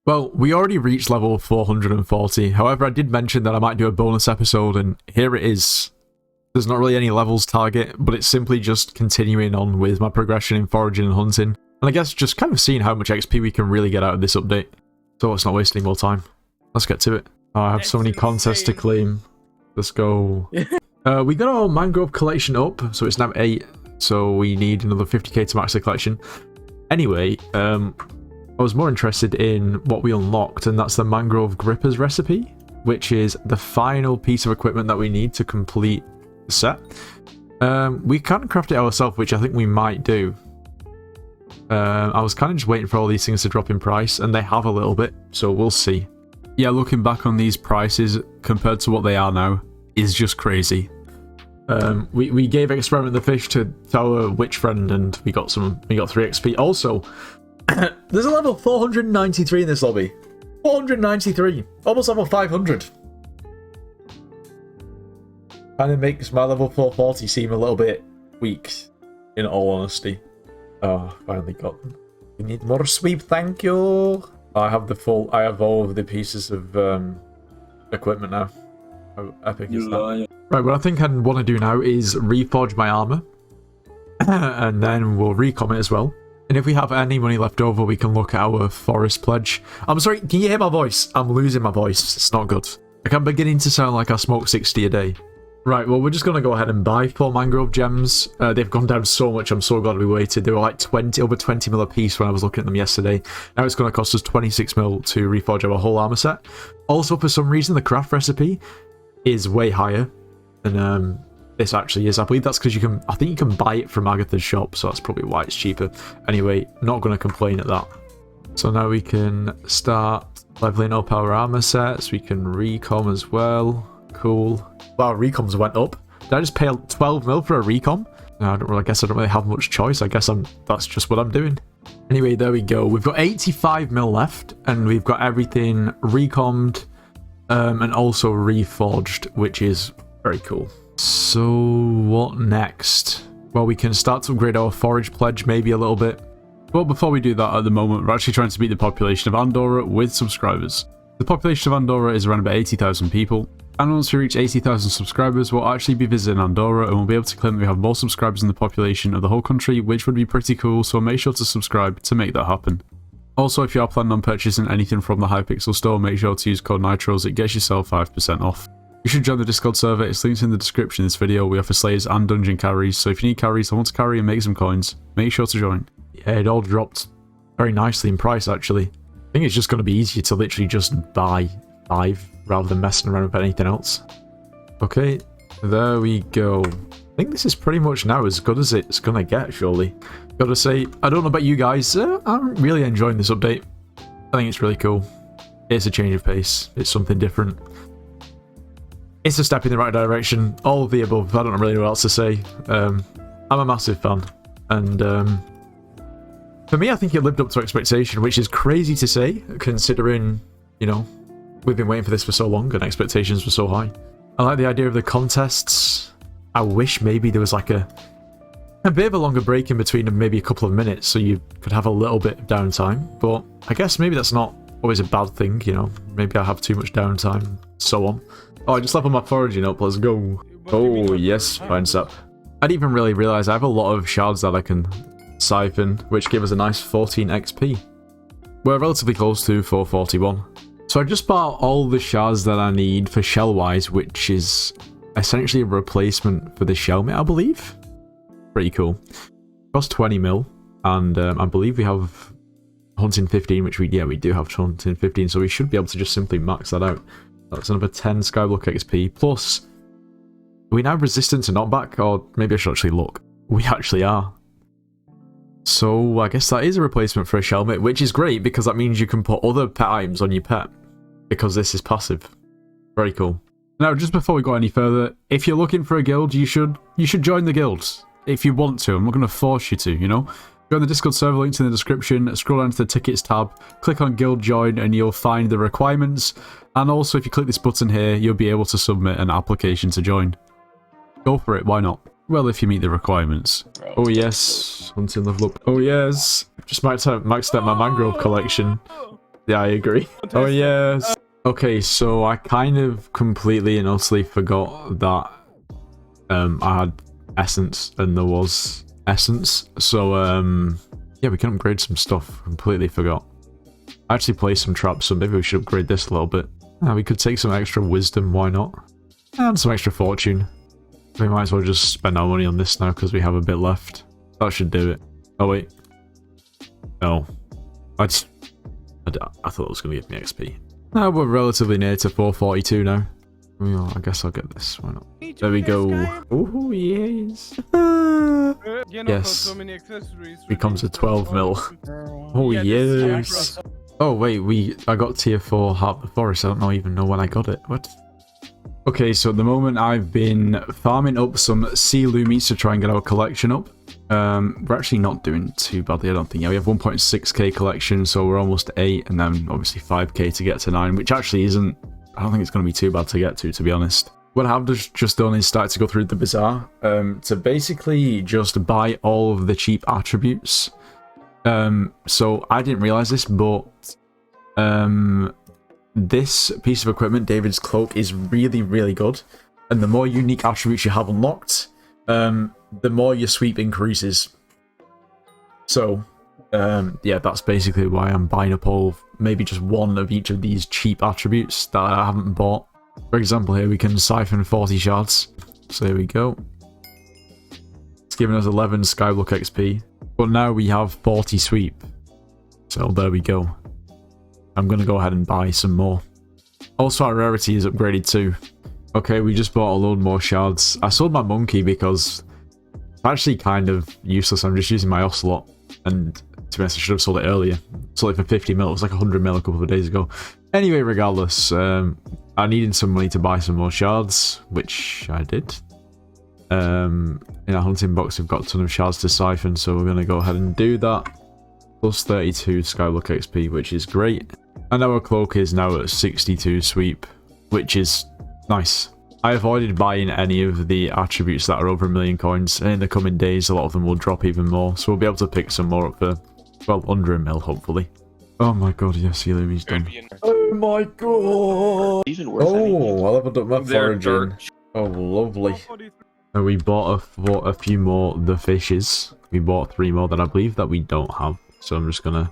Well, we already reached level 440. However, I did mention that I might do a bonus episode, and here it is. There's not really any levels target, but it's simply just continuing on with my progression in foraging and hunting. And I guess just kind of seeing how much XP we can really get out of this update. So let's not waste any more time. Let's get to it. Oh, I have so many contests to claim. Let's go. We got our mangrove collection up, so it's now 8. So we need another 50k to max the collection. Anyway, I was more interested in what we unlocked, and that's the mangrove grippers recipe, which is the final piece of equipment that we need to complete the set. We can't craft it ourselves, which I think we might do. I was kind of just waiting for all these things to drop in price, and they have a little bit, so we'll see. Yeah, looking back on these prices compared to what they are now is just crazy. We gave Experiment the Fish to our witch friend, and we got 3 XP. Also, there's a level 493 in this lobby. 493, almost level 500. Kind of makes my level 440 seem a little bit weak, in all honesty. Oh, finally got them. We need more sweep, thank you. I have all of the pieces of equipment now. How epic is that? Right, what I think I want to do now is reforge my armor. And then we'll recom it as well. And if we have any money left over, we can look at our forest pledge. I'm sorry, can you hear my voice? I'm losing my voice. It's not good. Like, I'm beginning to sound like I smoke 60 a day. Right, well, we're just going to go ahead and buy 4 mangrove gems. They've gone down so much, I'm so glad we waited. They were like over 20 mil a piece when I was looking at them yesterday. Now it's going to cost us 26 mil to reforge our whole armor set. Also, for some reason, the craft recipe is way higher than this actually is. I believe that's because I think you can buy it from Agatha's shop, so that's probably why it's cheaper. Anyway, not going to complain at that. So now we can start leveling up our armor sets. We can recom as well. Cool. Wow, recoms went up. Did I just pay 12 mil for a recom? No, I guess I don't really have much choice. I guess that's just what I'm doing. Anyway, there we go. We've got 85 mil left, and we've got everything recommed and also reforged, which is very cool. So what next? Well, we can start to upgrade our forage pledge maybe a little bit. But before we do that, at the moment, we're actually trying to beat the population of Andorra with subscribers. The population of Andorra is around about 80,000 people. And once we reach 80,000 subscribers, we'll actually be visiting Andorra, and we'll be able to claim that we have more subscribers than the population of the whole country, which would be pretty cool, so make sure to subscribe to make that happen. Also, if you are planning on purchasing anything from the Hypixel store, make sure to use code NITROS, it gets yourself 5% off. You should join the Discord server, it's linked in the description of this video. We offer slayers and dungeon carries, so if you need carries or want to carry and make some coins, make sure to join. Yeah, it all dropped very nicely in price actually. I think it's just going to be easier to literally just buy 5 rather than messing around with anything else. Okay, there we go. I think this is pretty much now as good as it's gonna get, surely. Gotta say, I don't know about you guys, I'm really enjoying this update. I think it's really cool. It's a change of pace, it's something different. It's a step in the right direction, all of the above, I don't really know what else to say. I'm a massive fan, and for me I think it lived up to expectation, which is crazy to say, considering, you know, we've been waiting for this for so long and expectations were so high. I like the idea of the contests. I wish maybe there was like a bit of a longer break in between them, maybe a couple of minutes, so you could have a little bit of downtime. But I guess maybe that's not always a bad thing, you know. Maybe I have too much downtime, so on. Oh, I just leveled my foraging up, let's go. Oh, yes, fine stuff. I didn't even really realise I have a lot of shards that I can siphon, which give us a nice 14 XP. We're relatively close to 441. So I just bought all the shards that I need for Shellwise, which is essentially a replacement for the Shellmate, I believe. Pretty cool. Cost 20 mil, and I believe we have Hunting 15, which we do have Hunting 15, so we should be able to just simply max that out. That's another 10 Skyblock XP, plus, are we now resistant to knockback, or maybe I should actually look. We actually are. So I guess that is a replacement for a Shellmate, which is great, because that means you can put other pet items on your pet. Because this is passive. Very cool. Now, just before we go any further, if you're looking for a guild, you should join the guilds. If you want to. I'm not going to force you to, you know? Join the Discord server, links in the description, scroll down to the tickets tab, click on guild join, and you'll find the requirements. And also, if you click this button here, you'll be able to submit an application to join. Go for it, why not? Well, if you meet the requirements. Oh yes, hunting level up. Oh yes. Just maxed out my mangrove collection. Yeah, I agree. Oh, yes. Okay, so I kind of completely and utterly forgot that I had essence and there was essence. So, yeah, we can upgrade some stuff. Completely forgot. I actually placed some traps, so maybe we should upgrade this a little bit. We could take some extra wisdom, why not? And some extra fortune. We might as well just spend our money on this now because we have a bit left. That should do it. Oh, wait. No. I thought it was going to give me XP. No, we're relatively near to 442 now. Well, I guess I'll get this. Why not? There we go. Oh, yes. Yes. Becomes a 12 mil. Oh, yes. Oh, wait. I got tier 4 Heart of the Forest. I don't even know when I got it. What? Okay, so at the moment I've been farming up some sea loomies to try and get our collection up. We're actually not doing too badly, I don't think. Yeah, we have 1.6k collection, so we're almost 8, and then obviously 5k to get to 9, which actually isn't... I don't think it's going to be too bad to get to be honest. What I have just done is start to go through the bazaar to basically just buy all of the cheap attributes. So I didn't realize this, but this piece of equipment, David's cloak, is really, really good. And the more unique attributes you have unlocked, the more your sweep increases. So, yeah, that's basically why I'm buying up maybe just one of each of these cheap attributes that I haven't bought. For example, here we can siphon 40 shards. So here we go. It's giving us 11 Skyblock XP. But now we have 40 sweep. So there we go. I'm going to go ahead and buy some more. Also, our rarity is upgraded too. Okay, we just bought a load more shards. I sold my monkey because it's actually kind of useless. I'm just using my ocelot. And to be honest, I should have sold it earlier. Sold it for 50 mil. It was like 100 mil a couple of days ago. Anyway, regardless, I needed some money to buy some more shards, which I did. In our hunting box, we've got a ton of shards to siphon, so we're going to go ahead and do that. Plus 32 Skyblock XP, which is great. And our cloak is now at 62 sweep, which is nice. I avoided buying any of the attributes that are over 1 million coins, and in the coming days a lot of them will drop even more, so we'll be able to pick some more up for, well, under 1 mil hopefully. Oh my god, yes, He's done. Oh my god! Oh, I leveled up my foraging. Oh, lovely. And we bought a few more the fishes. We bought 3 more that I believe that we don't have, so I'm just gonna...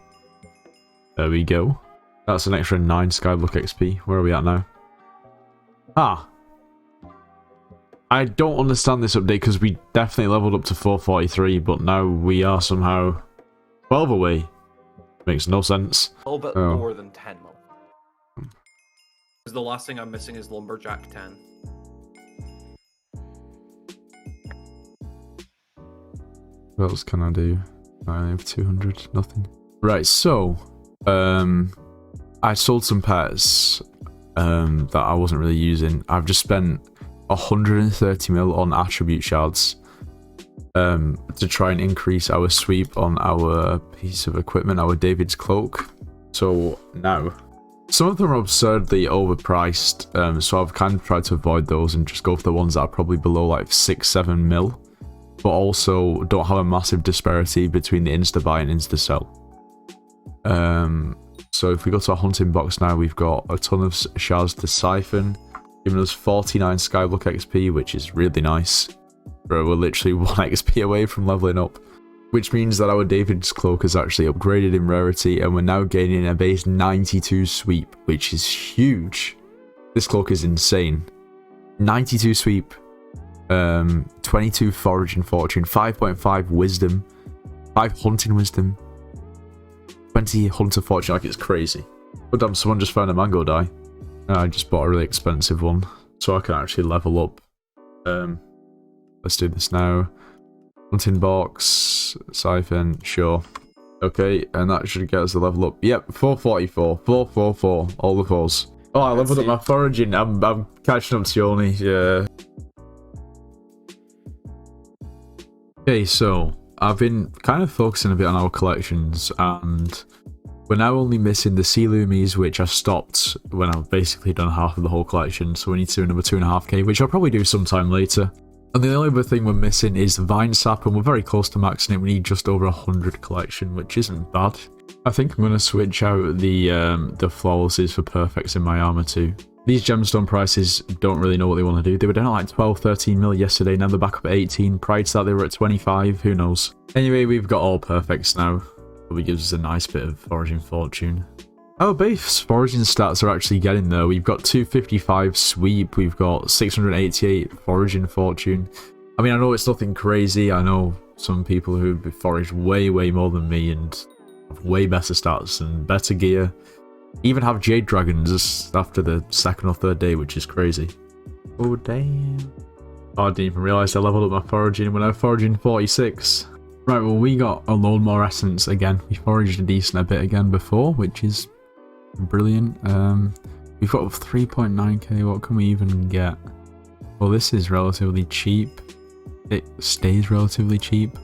There we go. That's an extra 9 Skyblock XP. Where are we at now? Ah! I don't understand this update because we definitely leveled up to 443, but now we are somehow 12 away. Makes no sense. A little bit more than 10 mil. Because the last thing I'm missing is Lumberjack 10. What else can I do? I have 200, nothing. Right, so I sold some pets that I wasn't really using. I've just spent 130 mil on attribute shards to try and increase our sweep on our piece of equipment, our David's cloak. So now, some of them are absurdly overpriced, so I've kind of tried to avoid those and just go for the ones that are probably below like 6-7 mil, but also don't have a massive disparity between the insta-buy and insta-sell. So if we go to our hunting box now, we've got a ton of shards to siphon, giving us 49 Skyblock XP, which is really nice. Bro, we're literally 1 XP away from leveling up, which means that our David's cloak is actually upgraded in rarity, and we're now gaining a base 92 sweep, which is huge. This cloak is insane. 92 sweep, 22 foraging fortune, 5.5 wisdom, 5 hunting wisdom, 20 hunter fortune. Like, it's crazy. Oh damn, someone just found a mango dye. I just bought a really expensive one, so I can actually level up. Let's do this now. Hunting box, siphon, sure. Okay, and that should get us the level up. Yep, 444, 444, all the 4s. Oh, I leveled up my foraging. I'm catching up to you only, yeah. Okay, so I've been kind of focusing a bit on our collections, and we're now only missing the sea loomies, which I stopped when I've basically done half of the whole collection, so we need to do another 2.5k, which I'll probably do sometime later. And the only other thing we're missing is vine sap, and we're very close to maxing it. We need just over 100 collection, which isn't bad. I think I'm going to switch out the flawlesses for perfects in my armor too. These gemstone prices don't really know what they want to do. They were down at like 12, 13 mil yesterday, now they're back up at 18. Prior to that they were at 25, who knows. Anyway, we've got all perfects now. Probably gives us a nice bit of foraging fortune. Oh, base foraging stats are actually getting there. We've got 255 sweep, we've got 688 foraging fortune. I mean, I know it's nothing crazy. I know some people who foraged way, way more than me and have way better stats and better gear. Even have Jade dragons after the second or third day, which is crazy. Oh, damn. Oh, I didn't even realise I leveled up my foraging when I was foraging 46. Right, well, we got a load more essence again. We foraged a decent bit again before, which is brilliant. We've got 3.9k. What can we even get? Well, this is relatively cheap. It stays relatively cheap.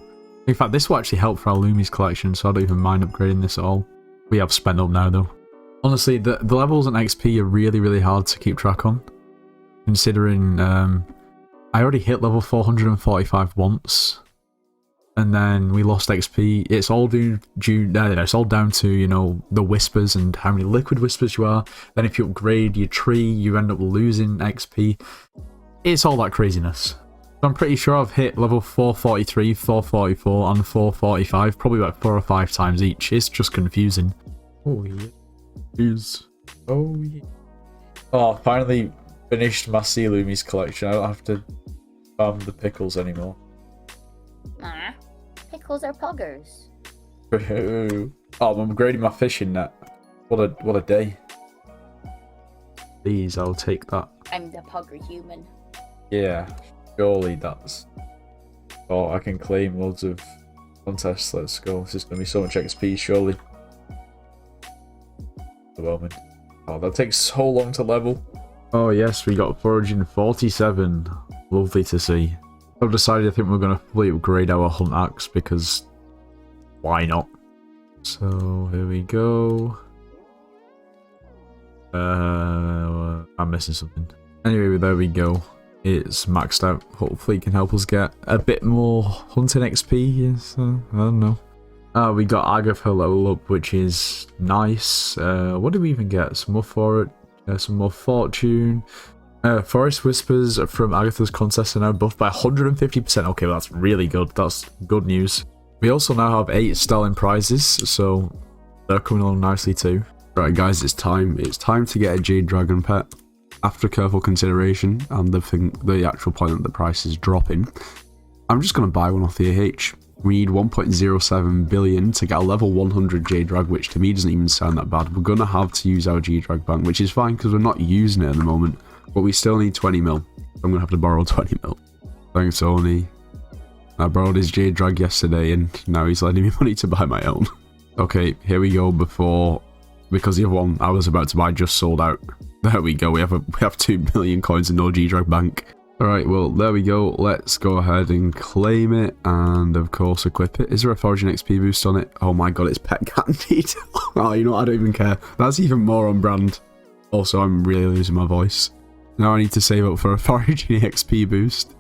In fact, this will actually help for our Lumi's collection, so I don't even mind upgrading this at all. We have spent up now, though. Honestly, the levels and XP are really, really hard to keep track on. Considering I already hit level 445 once. And then we lost XP. It's all it's all down to, you know, the whispers and how many liquid whispers you are. Then if you upgrade your tree, you end up losing XP. It's all that craziness. I'm pretty sure I've hit level 443, 444, and 445 probably about 4 or 5 times each. It's just confusing. Oh yeah. Oh yeah. Oh, finally finished my Sea Lumi's collection. I don't have to farm the pickles anymore. Nah, pickles are poggers. Oh, I'm upgrading my fishing net. What a day. Please, I'll take that. I'm the pogger human. Yeah, surely that's... Oh, I can claim loads of contests. Let's go. This is going to be so much XP, surely. Overwhelming. Oh, that takes so long to level. Oh yes, we got foraging 47. Lovely to see. I've decided I think we're going to fully upgrade our hunt axe because why not? So here we go. I'm missing something. Anyway, there we go. It's maxed out. Hopefully it can help us get a bit more hunting XP. Yes, I don't know. We got Agatha level up, which is nice. What did we even get? Some more some more fortune. Forest Whispers from Agatha's contest are now buffed by 150%. Okay, well, that's really good. That's good news. We also now have 8 sterling prizes, so they're coming along nicely too. Right, guys, it's time. It's time to get a Jade Dragon pet. After careful consideration and the actual point that the price is dropping, I'm just going to buy one off the AH. We need 1.07 billion to get a level 100 Jade Drag, which to me doesn't even sound that bad. We're going to have to use our Jade Drag bank, which is fine because we're not using it at the moment. But we still need 20 mil. I'm going to have to borrow 20 mil. Thanks, Oni. I borrowed his Jade Drag yesterday and now he's lending me money to buy my own. Okay, here we go because the other one I was about to buy just sold out. There we go, we have 2 million coins and no G-Drag bank. Alright, well, there we go. Let's go ahead and claim it and, of course, equip it. Is there a Foraging XP boost on it? Oh my god, it's Pet Cat Detail. Oh, you know what? I don't even care. That's even more on brand. Also, I'm really losing my voice. Now I need to save up for a Foraging XP boost.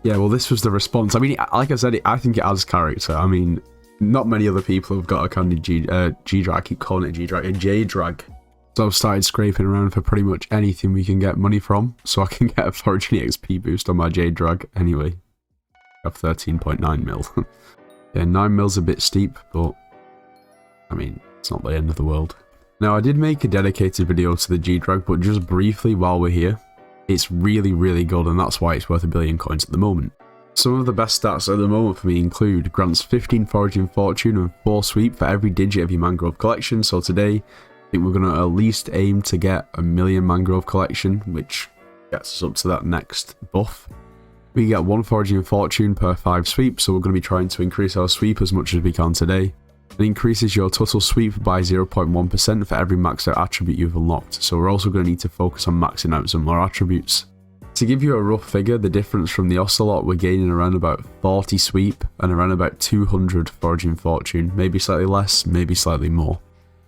Yeah, well, this was the response. I mean, like I said, I think it adds character. I mean, not many other people have got a candy G-Drag. I keep calling it G-Drag. A J-Drag. So I've started scraping around for pretty much anything we can get money from, so I can get a Foraging XP boost on my Jade Drag. Anyway, I have 13.9 mil. Yeah, 9 mil's a bit steep, but I mean, it's not the end of the world. Now, I did make a dedicated video to the G-Drag, but just briefly while we're here, it's really, really good, and that's why it's worth 1 billion coins at the moment. Some of the best stats at the moment for me include grants 15 Foraging Fortune and 4 Sweep for every digit of your Mangrove collection, so today, I think we're going to at least aim to get 1 million Mangrove collection, which gets us up to that next buff. We get 1 Foraging Fortune per 5 sweep, so we're going to be trying to increase our sweep as much as we can today. It increases your total sweep by 0.1% for every maxed out attribute you've unlocked, so we're also going to need to focus on maxing out some more attributes. To give you a rough figure, the difference from the Ocelot, we're gaining around about 40 sweep and around about 200 Foraging Fortune, maybe slightly less, maybe slightly more.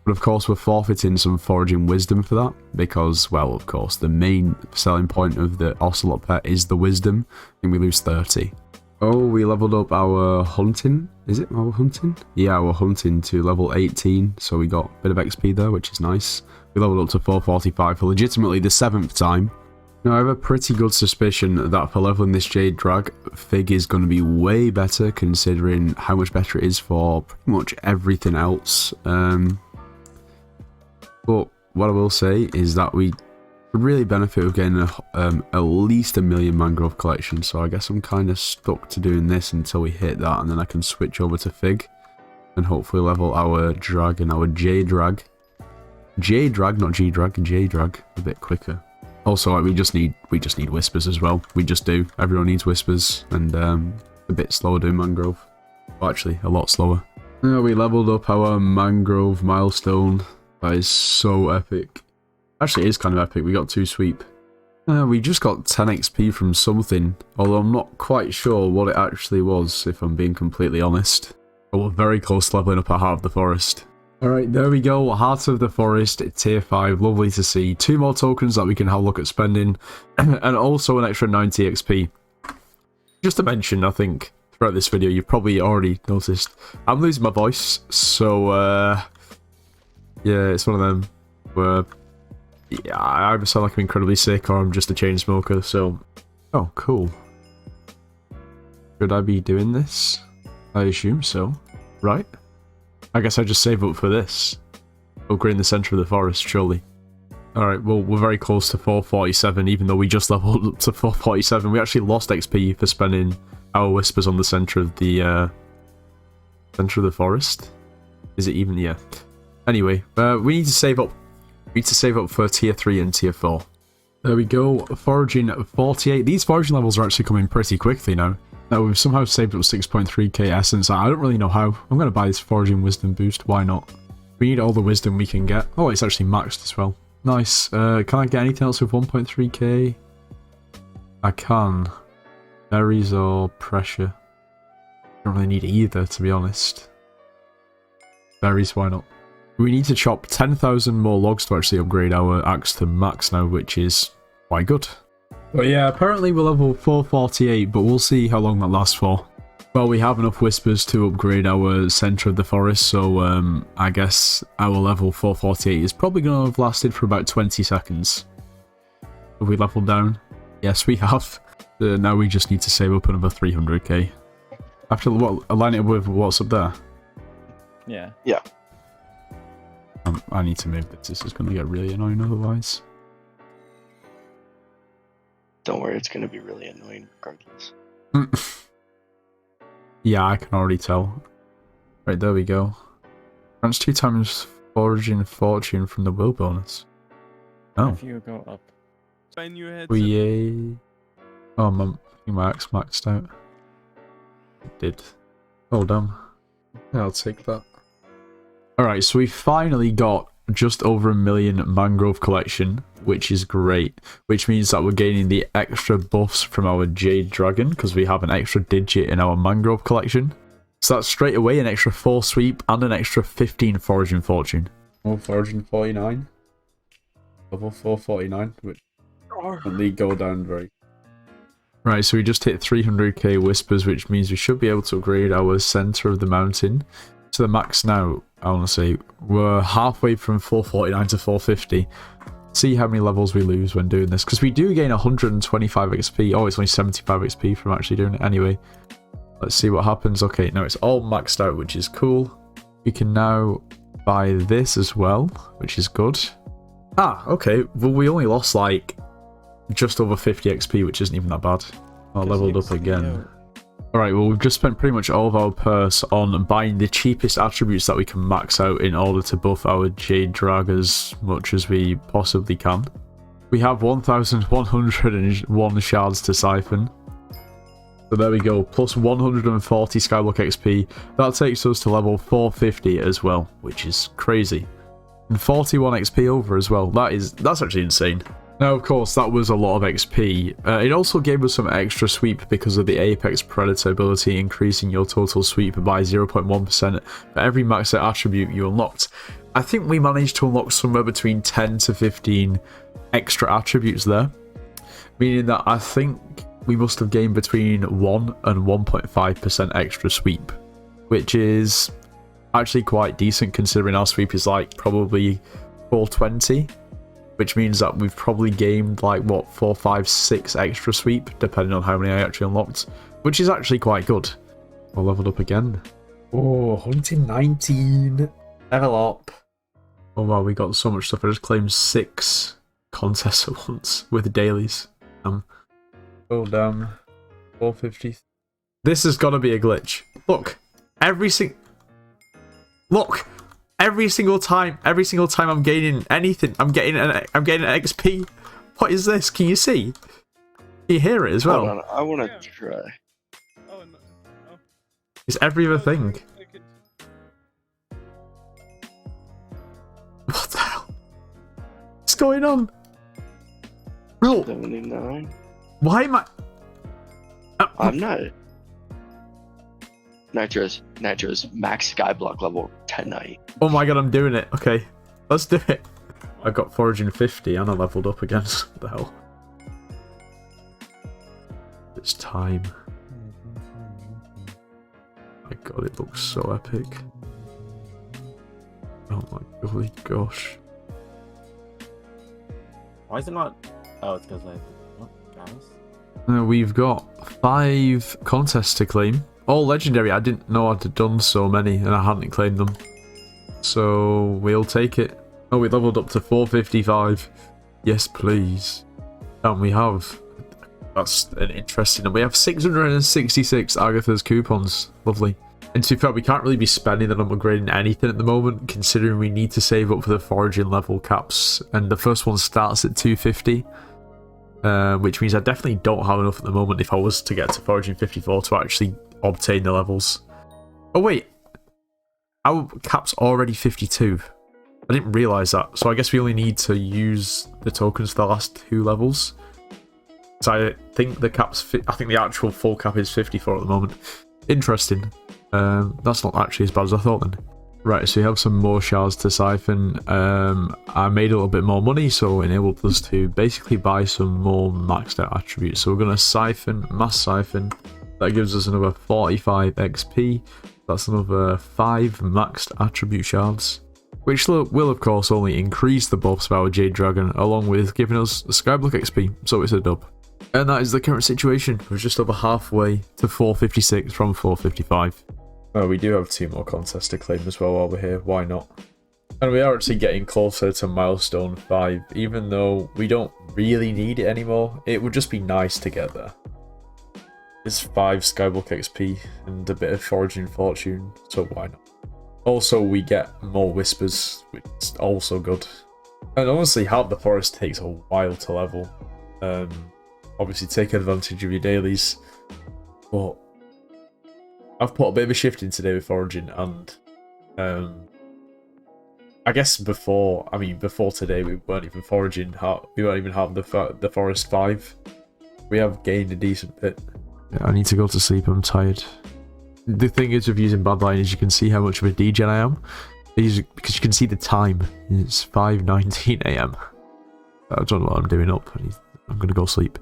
But of course we're forfeiting some Foraging Wisdom for that, because, well, of course, the main selling point of the Ocelot pet is the Wisdom, and we lose 30. Oh, we leveled up our hunting. Is it our hunting? Yeah, our hunting to level 18. So we got a bit of XP there, which is nice. We leveled up to 445 for legitimately the 7th time. Now, I have a pretty good suspicion that for leveling this Jade Drag, Fig is going to be way better considering how much better it is for pretty much everything else. But what I will say is that we would really benefit with getting at least 1 million mangrove collection, so I guess I'm kind of stuck to doing this until we hit that, and then I can switch over to Fig and hopefully level our drag and our J drag. J drag, not G drag, J drag a bit quicker. Also, like, we just need whispers as well. We just do. Everyone needs whispers, and a bit slower doing mangrove. Well, actually, a lot slower. We leveled up our mangrove milestone. That is so epic. Actually, it is kind of epic. We got 2 sweep. We just got 10 XP from something, although I'm not quite sure what it actually was, if I'm being completely honest. But we're very close to leveling up our Heart of the Forest. Alright, there we go. Heart of the Forest, tier 5. Lovely to see. 2 more tokens that we can have a look at spending, and also an extra 90 XP. Just to mention, I think, throughout this video, you've probably already noticed, I'm losing my voice, so, yeah, it's one of them where... yeah, I either sound like I'm incredibly sick or I'm just a chain smoker, so... oh, cool. Should I be doing this? I assume so. Right? I guess I just save up for this. Upgrading the centre of the forest, surely. Alright, well, we're very close to 447, even though we just leveled up to 447. We actually lost XP for spending our whispers on the centre of the forest. Is it even? Yeah. Anyway, we need to save up. We need to save up for tier 3 and tier 4. There we go. Foraging 48. These foraging levels are actually coming pretty quickly now. Now we've somehow saved up 6.3k essence. I don't really know how. I'm going to buy this foraging wisdom boost. Why not? We need all the wisdom we can get. Oh, it's actually maxed as well. Nice. Can I get anything else with 1.3k? I can. Berries or pressure? Don't really need either, to be honest. Berries, why not? We need to chop 10,000 more logs to actually upgrade our axe to max now, which is quite good. But yeah, apparently we're level 448, but we'll see how long that lasts for. Well, we have enough whispers to upgrade our centre of the forest, so I guess our level 448 is probably going to have lasted for about 20 seconds. Have we leveled down? Yes, we have. Now we just need to save up another 300k. After what, align it with what's up there? Yeah. Yeah. I need to move this. This is going to get really annoying otherwise. Don't worry, it's going to be really annoying regardless. Yeah, I can already tell. Right, there we go. Grants 2 times foraging fortune from the will bonus. Oh. If you go up. Spin your head. Oh, yay. Oh, I think my axe maxed out. It did. Oh, damn. Yeah, I'll take that. Alright, so we finally got just over 1 million mangrove collection, which is great. Which means that we're gaining the extra buffs from our Jade Dragon, because we have an extra digit in our mangrove collection. So that's straight away an extra 4 sweep and an extra 15 foraging fortune. Oh, foraging 49. Level 449, which only go down very... Right, so we just hit 300k whispers, which means we should be able to upgrade our centre of the mountain to the max now. I want to say we're halfway from 449 to 450. See how many levels we lose when doing this, because we do gain 125 XP. Oh, it's only 75 XP from actually doing it. Anyway, let's see what happens. Okay, now it's all maxed out, which is cool. We can now buy this as well, which is good. Ah, okay. Well, we only lost like just over 50 XP, which isn't even that bad. I leveled up again. Alright, well, we've just spent pretty much all of our purse on buying the cheapest attributes that we can max out in order to buff our Jade Drag as much as we possibly can. We have 1,101 shards to siphon. So there we go, plus 140 Skyblock XP. That takes us to level 450 as well, which is crazy. And 41 XP over as well. That's actually insane. Now, of course, that was a lot of XP. It also gave us some extra sweep because of the Apex Predator ability, increasing your total sweep by 0.1% for every maxed out attribute you unlocked. I think we managed to unlock somewhere between 10 to 15 extra attributes there, meaning that I think we must have gained between 1 and 1.5% extra sweep, which is actually quite decent considering our sweep is like probably 420, which means that we've probably gained like what 4, 5, 6 extra sweep depending on how many I actually unlocked, which is actually quite good. I leveled up again. Oh, hunting 19. Level up. Oh wow, we got so much stuff. I just claimed 6 contests at once with dailies. Oh damn. 450. This has got to be a glitch. Look, every single time I'm gaining anything, I'm getting an XP. What is this? Can you see? Can you hear it as well? Hold on, I want to try. Oh, no. Oh. It's every other thing. What the hell? What's going on? Bro, 79. why am I... I'm not. Nitro's max skyblock level 1090. Oh my god, I'm doing it. Okay, let's do it. I got Foraging 50 and I leveled up again. What the hell? It's time. My god, it looks so epic. Oh my golly gosh. Why is it not? Oh, it's because what, guys? We've got 5 contests to claim. All legendary. I didn't know I'd done so many and I hadn't claimed them. So we'll take it. Oh, we leveled up to 455. Yes, please. And we have... That's an interesting... And we have 666 Agatha's coupons. Lovely. And to be fair, we can't really be spending them on upgrading anything at the moment, considering we need to save up for the foraging level caps. And the first one starts at 250. Which means I definitely don't have enough at the moment if I was to get to foraging 54 to actually obtain the levels. Oh wait, our cap's already 52. I didn't realise that, so I guess we only need to use the tokens for the last 2 levels. So I think the cap's I think the actual full cap is 54 at the moment. Interesting. That's not actually as bad as I thought then. Right, so we have some more shards to siphon. I made a little bit more money, so it enabled us to basically buy some more maxed out attributes. So we're going to siphon, mass siphon. That gives us another 45 XP. That's another 5 maxed attribute shards, which will of course only increase the buffs of our Jade Dragon, along with giving us the Skyblock XP, so it's a dub. And that is the current situation. We're just over halfway to 456 from 455. Oh, we do have 2 more contests to claim as well while we're here. Why not? And we are actually getting closer to milestone 5, even though we don't really need it anymore. It would just be nice to get there. It's 5 Skyblock XP and a bit of foraging fortune, so why not? Also, we get more whispers, which is also good. And honestly, half the forest takes a while to level. Obviously, take advantage of your dailies, but I've put a bit of a shift in today with foraging, and I guess before today we weren't even foraging. We weren't even having the forest 5. We have gained a decent bit. Yeah, I need to go to sleep. I'm tired. The thing is with using Badline is you can see how much of a degen I am, because you can see the time. It's 5:19 AM. I don't know what I'm doing up. I'm gonna go sleep.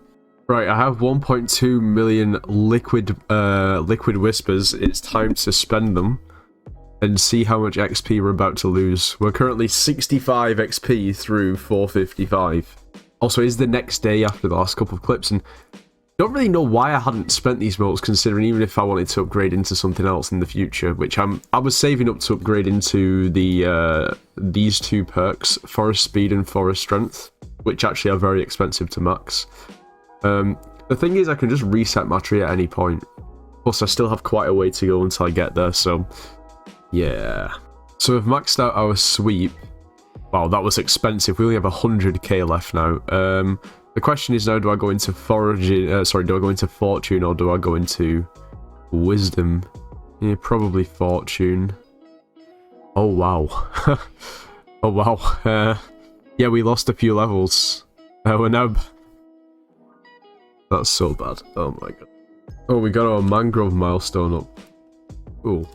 Right, I have 1.2 million liquid whispers. It's time to spend them and see how much XP we're about to lose. We're currently 65 XP through 455. Also, it's the next day after the last couple of clips, and I don't really know why I hadn't spent these motes, considering even if I wanted to upgrade into something else in the future, which I was saving up to upgrade into the these 2 perks, Forest Speed and Forest Strength, which actually are very expensive to max. The thing is, I can just reset my tree at any point. Plus, I still have quite a way to go until I get there, so yeah. So we've maxed out our sweep. Wow, that was expensive. We only have 100k left now. The question is now, do I go into foraging? Do I go into fortune or do I go into wisdom? Yeah, probably fortune. Oh wow. Oh wow. Yeah, we lost a few levels. We're now. That's so bad. Oh my god. Oh, we got our mangrove milestone up. Cool.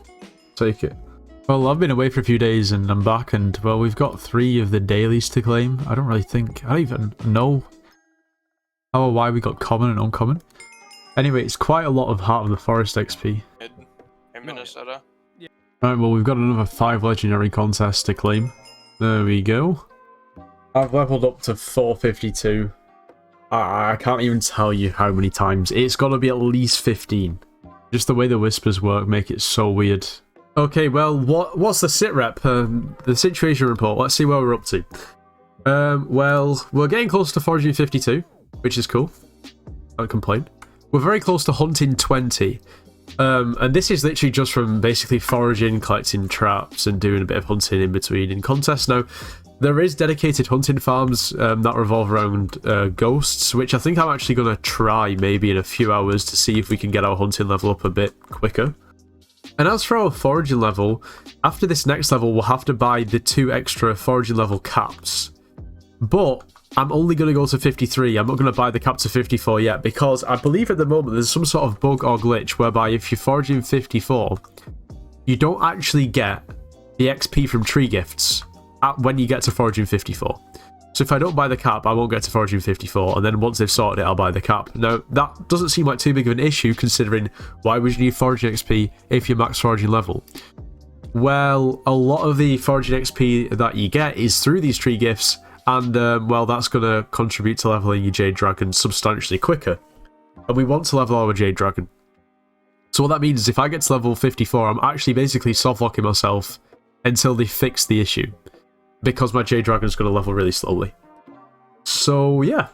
Take it. Well, I've been away for a few days and I'm back, and well, we've got 3 of the dailies to claim. I don't even know how or why we got common and uncommon. Anyway, it's quite a lot of Heart of the Forest XP. In Minnesota. Right, well, we've got another 5 legendary contests to claim. There we go. I've leveled up to 452. I can't even tell you how many times. It's got to be at least 15. Just the way the whispers work make it so weird. Okay, well, what's the sit rep? The situation report. Let's see where we're up to. Well, we're getting close to foraging 52, which is cool. Can't complain. We're very close to hunting 20. And this is literally just from basically foraging, collecting traps, and doing a bit of hunting in between in contests. Now, there is dedicated hunting farms that revolve around ghosts, which I think I'm actually going to try maybe in a few hours to see if we can get our hunting level up a bit quicker. And as for our foraging level, after this next level, we'll have to buy the 2 extra foraging level caps. But I'm only going to go to 53. I'm not going to buy the cap to 54 yet, because I believe at the moment there's some sort of bug or glitch whereby if you're foraging 54, you don't actually get the XP from tree gifts when you get to foraging 54. So if I don't buy the cap, I won't get to foraging 54, and then once they've sorted it, I'll buy the cap. Now, that doesn't seem like too big of an issue, considering why would you need foraging XP if you're max foraging level? Well, a lot of the foraging XP that you get is through these tree gifts, and, well, that's going to contribute to leveling your Jade Dragon substantially quicker. And we want to level our Jade Dragon. So what that means is if I get to level 54, I'm actually basically soft-locking myself until they fix the issue, because my Jade Dragon is going to level really slowly. So yeah,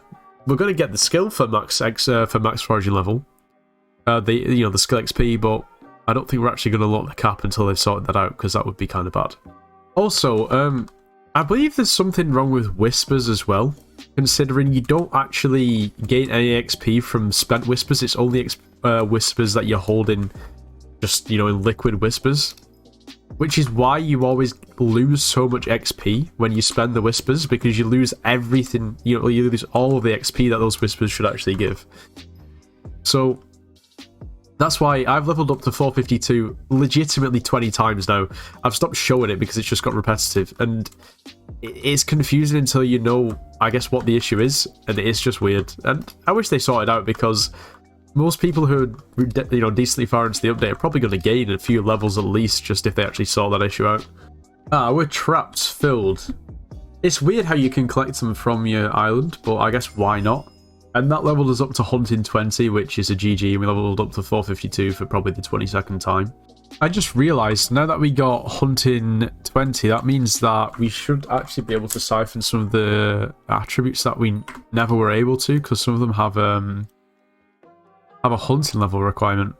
we're going to get the skill for max foraging level, the skill XP, but I don't think we're actually going to lock the cap until they've sorted that out, because that would be kind of bad. Also, I believe there's something wrong with whispers as well, considering you don't actually gain any XP from spent whispers. It's only whispers that you're holding, just in liquid whispers. Which is why you always lose so much XP when you spend the whispers, because you lose everything, you lose all of the XP that those whispers should actually give. So that's why I've leveled up to 452 legitimately 20 times now. I've stopped showing it because it's just got repetitive, and it's confusing until you know, I guess, what the issue is, and it is just weird. And I wish they sorted out, because most people who are decently far into the update are probably going to gain a few levels at least, just if they actually sort that issue out. We're traps filled. It's weird how you can collect them from your island, but I guess why not? And that leveled us up to hunting 20, which is a GG, and we leveled up to 452 for probably the 22nd time. I just realised, now that we got hunting 20, that means that we should actually be able to siphon some of the attributes that we never were able to, because some of them have a hunting level requirement,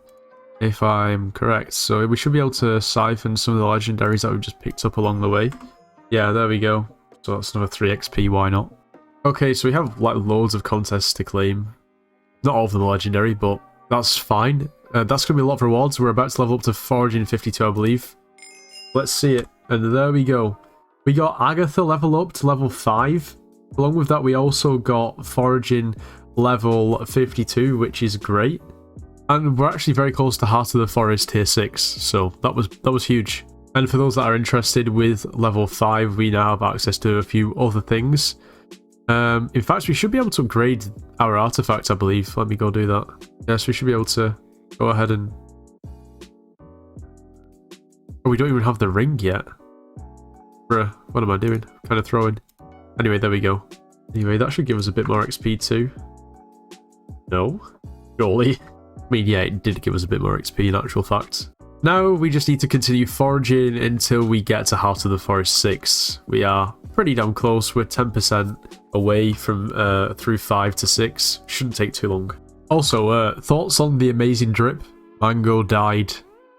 if I'm correct. So we should be able to siphon some of the legendaries that we've just picked up along the way. Yeah, there we go. So that's another 3 XP, why not? Okay, so we have like loads of contests to claim. Not all of them are legendary, but that's fine. That's going to be a lot of rewards. We're about to level up to foraging 52, I believe. Let's see it. And there we go. We got Agatha level up to level 5. Along with that, we also got foraging level 52, which is great, and we're actually very close to Heart of the Forest tier 6, so that was huge. And for those that are interested, with level 5 we now have access to a few other things. In fact, we should be able to upgrade our artifacts, I believe. Let me go do that. Yes, we should be able to go ahead and... Oh, we don't even have the ring yet. Bruh, what am I doing? Kind of throwing. Anyway, there we go. Anyway, that should give us a bit more XP too. No? Surely. I mean, yeah, it did give us a bit more XP in actual fact. Now we just need to continue foraging until we get to Heart of the Forest 6. We are pretty damn close. We're 10% away from through 5 to 6. Shouldn't take too long. Also, thoughts on the amazing drip? Mango dyed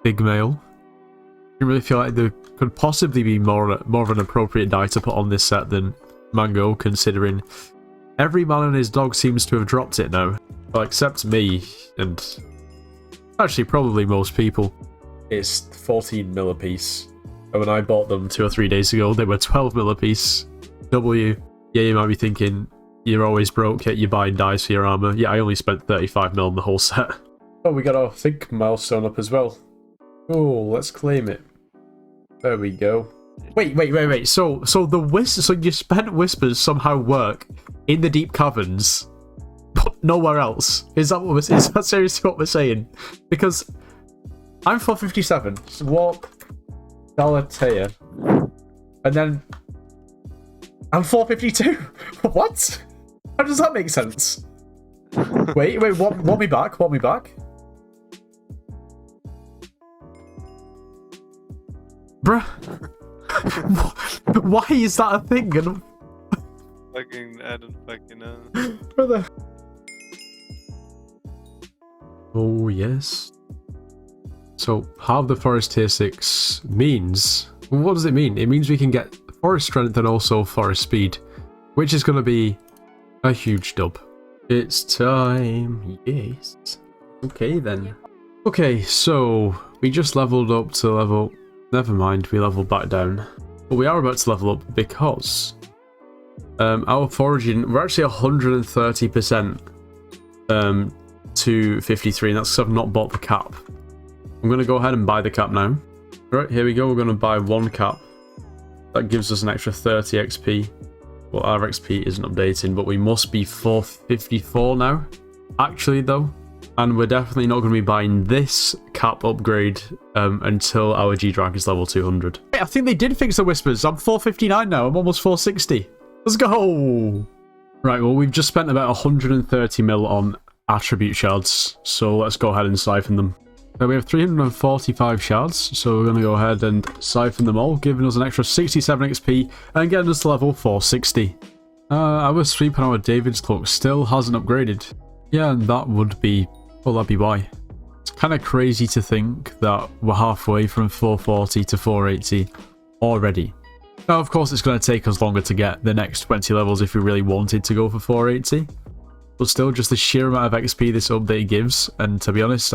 big male. I really feel like there could possibly be more of an appropriate dye to put on this set than Mango, considering every man and his dog seems to have dropped it now. Well, except me, and actually probably most people. It's 14 mil a piece. And when I bought them 2 or 3 days ago, they were 12 mil a piece. W. Yeah, you might be thinking, you're always broke, yet you're buying dyes for your armor. Yeah, I only spent 35 mil on the whole set. Oh, we got our Think milestone up as well. Oh, let's claim it. There we go. Wait. So you spent whispers somehow work in the deep caverns, but nowhere else? Is that seriously what we're saying? Because I'm 457. Swap Galatea. And then I'm 452. What? How does that make sense? Wait, want me back? Want me back? Bruh. Why is that a thing? I don't fucking know. Brother. Oh, yes. So, halve the forest tier 6 means... What does it mean? It means we can get forest strength and also forest speed, which is going to be a huge dub. It's time. Yes. Okay, then. Okay, so we just leveled up to level... Never mind, we leveled back down. But we are about to level up because... our foraging, we're actually 130% to 53, and that's because I've not bought the cap. I'm going to go ahead and buy the cap now. Right, here we go, we're going to buy 1 cap. That gives us an extra 30 XP. Well, our XP isn't updating, but we must be 454 now. Actually, though. And we're definitely not going to be buying this cap upgrade until our G-Drag is level 200. I think they did fix the whispers. I'm 459 now, I'm almost 460. Let's go! Right, well, we've just spent about 130 mil on attribute shards, so let's go ahead and siphon them. Now we have 345 shards, so we're going to go ahead and siphon them all, giving us an extra 67 XP and getting us to level 460. Our sweep and our David's cloak still hasn't upgraded. Yeah, and that would be... well, that'd be why. It's kind of crazy to think that we're halfway from 440 to 480 already. Now, of course, it's going to take us longer to get the next 20 levels if we really wanted to go for 480. But still, just the sheer amount of XP this update gives, and to be honest,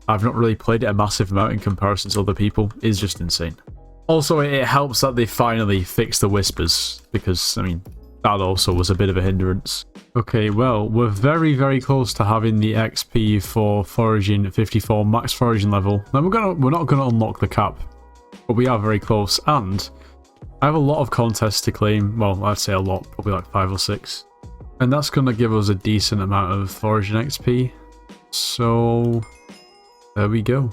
I've not really played it a massive amount in comparison to other people, is just insane. Also, it helps that they finally fixed the whispers, because, I mean, that also was a bit of a hindrance. Okay, well, we're very, very close to having the XP for foraging 54 max foraging level. Now, we're not going to unlock the cap, but we are very close, and I have a lot of contests to claim. Well, I'd say a lot, probably like 5 or 6. And that's going to give us a decent amount of foraging XP. So, there we go.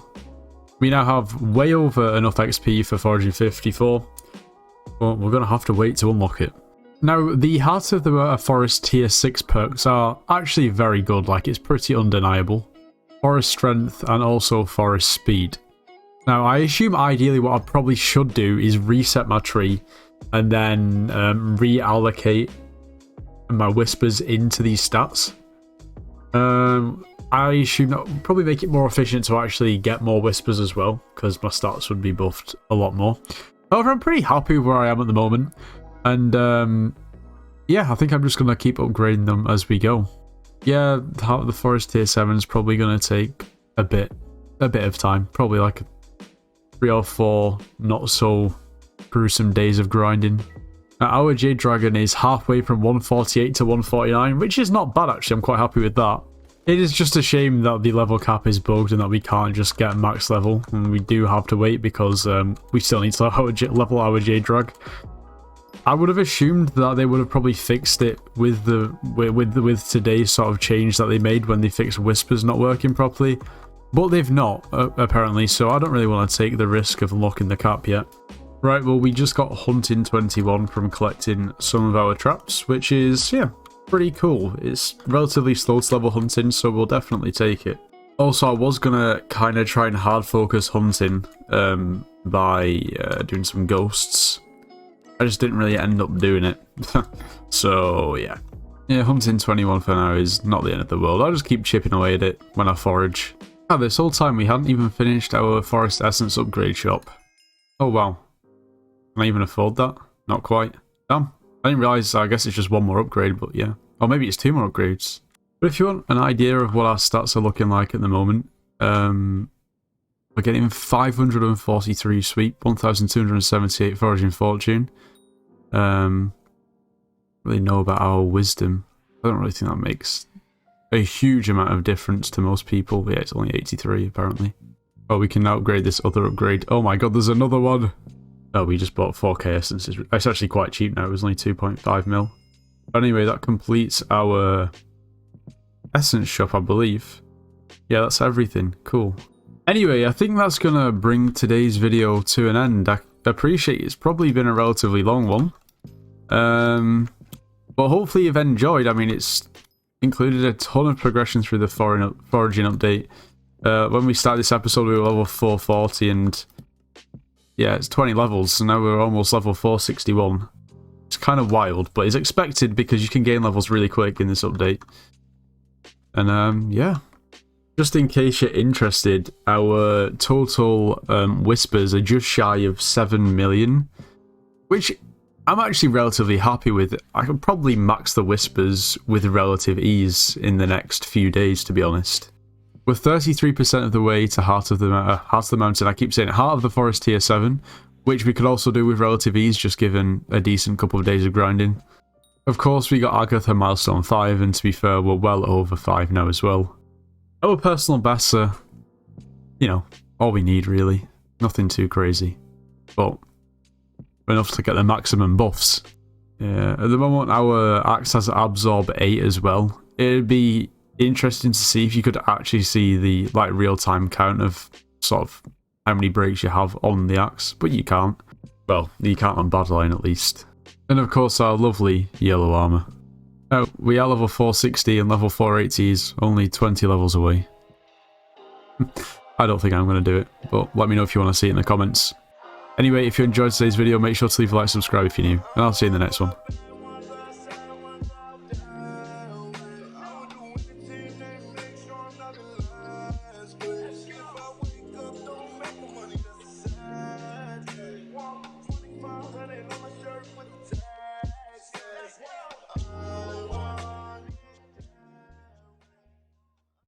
We now have way over enough XP for foraging 54, but we're going to have to wait to unlock it. Now, the Heart of the Forest tier 6 perks are actually very good, like it's pretty undeniable. Forest strength and also forest speed. Now, I assume ideally what I probably should do is reset my tree and then reallocate my whispers into these stats. I assume that would probably make it more efficient to actually get more whispers as well, because my stats would be buffed a lot more. However, I'm pretty happy where I am at the moment. And yeah, I think I'm just going to keep upgrading them as we go. Yeah, the Forest Tier 7 is probably going to take a bit of time. Probably like 3 or 4 not so gruesome days of grinding. Now, our Jade Dragon is halfway from 148 to 149, which is not bad actually. I'm quite happy with that. It is just a shame that the level cap is bugged and that we can't just get max level. And we do have to wait because we still need to level our Jade Drag. I would have assumed that they would have probably fixed it with today's sort of change that they made when they fixed whispers not working properly. But they've not, apparently, so I don't really want to take the risk of unlocking the cap yet. Right, well, we just got Hunting 21 from collecting some of our traps, which is, yeah, pretty cool. It's relatively slow to level hunting, so we'll definitely take it. Also, I was going to kind of try and hard focus hunting by doing some ghosts. I just didn't really end up doing it. So, yeah. Yeah, Hunting 21 for now is not the end of the world. I'll just keep chipping away at it when I forage. Ah, this whole time we hadn't even finished our Forest Essence upgrade shop. Oh, wow. Can I even afford that? Not quite. Damn. I didn't realise, I guess it's just 1 more upgrade, but yeah. Or maybe it's 2 more upgrades. But if you want an idea of what our stats are looking like at the moment, we're getting 543 sweep, 1278 foraging fortune. Really know about our wisdom. I don't really think that makes a huge amount of difference to most people. Yeah, it's only 83 apparently. Oh, we can now upgrade this other upgrade. Oh my god, there's another one! Oh, we just bought 4k essences. It's actually quite cheap now. It was only 2.5 mil. But anyway, that completes our essence shop, I believe. Yeah, that's everything. Cool. Anyway, I think that's going to bring today's video to an end. I appreciate it's probably been a relatively long one. But hopefully you've enjoyed. I mean, it's included a ton of progression through the foraging update. When we started this episode, we were level 440, and yeah, it's 20 levels, so now we're almost level 461. It's kind of wild, but it's expected because you can gain levels really quick in this update. And yeah, just in case you're interested, our total whispers are just shy of 7 million, which I'm actually relatively happy with. I could probably max the whispers with relative ease in the next few days, to be honest. We're 33% of the way to Heart of the Mountain. I keep saying Heart of the Forest tier 7, which we could also do with relative ease, just given a decent couple of days of grinding. Of course, we got Agatha milestone 5, and to be fair, we're well over 5 now as well. Our personal bests are, you know, all we need really. Nothing too crazy, but enough to get the maximum buffs. Yeah, at the moment, our axe has absorb 8 as well. It'd be interesting to see if you could actually see the like real-time count of sort of how many breaks you have on the axe, but you can't. Well, you can't on Badline at least. And of course our lovely yellow armor. Oh, we are level 460 and level 480 is only 20 levels away. I don't think I'm going to do it, but let me know if you want to see it in the comments. Anyway, if you enjoyed today's video, make sure to leave a like, subscribe if you're new, and I'll see you in the next one.